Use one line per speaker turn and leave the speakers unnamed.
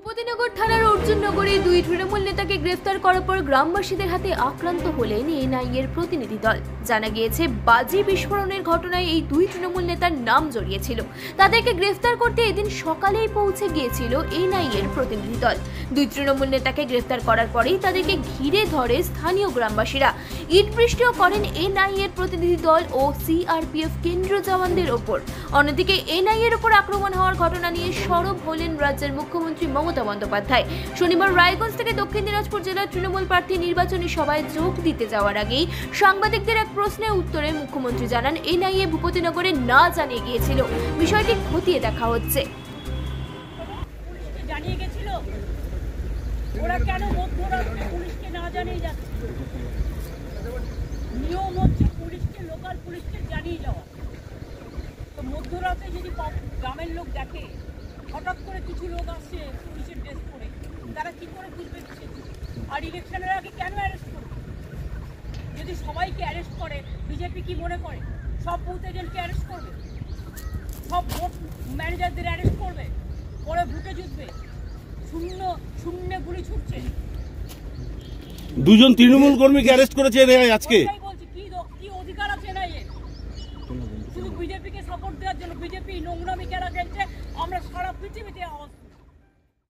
ভূপতিনগর থানার অর্জুননগরে দুই তৃণমূল নেতাকে গ্রেফতার করার পর গ্রামবাসীদের হাতে আক্রান্ত হলেন এনআইএর প্রতিনিধি দল। জানা গিয়েছে, বাজি বিস্ফোরণের ঘটনায় এই দুই তৃণমূল নেতার নাম জড়িয়েছিল। তাদেরকে গ্রেফতার করতে এদিন সকালেই পৌঁছে গিয়েছিল এনআইএর প্রতিনিধি দল। দুই তৃণমূল নেতাকে গ্রেফতার করার পরেই তাদেরকে ঘিরে ধরে স্থানীয় গ্রামবাসীরা। ইট বৃষ্টিও করেন এনআইএর প্রতিনিধি দল ও সিআরপিএফ কেন্দ্রীয় জওয়ানদের ওপর। অন্যদিকে এনআইএর ওপর আক্রমণ হওয়ার ঘটনা নিয়ে সরব হলেন রাজ্যের মুখ্যমন্ত্রী মমতা বন্দ্যোপাধ্যায়। শনিবার রায়গঞ্জ থেকে দক্ষিণ দিনাজপুর জেলার তৃণমূল প্রার্থী নির্বাচনী সভায় যোগ দিতে যাওয়ার আগেই সাংবাদিকদের এক প্রশ্নের উত্তরে মুখ্যমন্ত্রী জানান, এনআইএ ভূপতিনগরে না জানিয়ে গিয়েছিল, বিষয়টি খতিয়ে দেখা হচ্ছে।
ওরা কেন মধ্যরাত্রে পুলিশকে না জানিয়ে যাচ্ছে? নিয়ম হচ্ছে পুলিশকে, লোকাল পুলিশকে জানিয়ে যাওয়া। তো মধ্যরাতে যদি গ্রামের লোক দেখে হঠাৎ করে কিছু লোক আসছে পুলিশের ড্রেস পরে, তারা কি করে বুঝবে? আর ইলেকশনের আগে কেন অ্যারেস্ট করবে? যদি সবাইকে অ্যারেস্ট করে, বিজেপি কি মনে করে সব বুথ এজেন্টকে অ্যারেস্ট করবে? সব ভোট ম্যানেজারদের অ্যারেস্ট করবে? পরে ভোটে জিতবে? শূন্য গুলি ছুটছে।
দুজন তৃণমূল কর্মীকে অ্যারেস্ট করেছে এনআইএ আজকে।
বলছি কি অধিকার আছে এনআইএ? শুধু বিজেপিকে সাপোর্ট দেওয়ার জন্য। বিজেপি নোংরামি কেন খেলছে আমরা সারা পৃথিবীতে আওয়াজ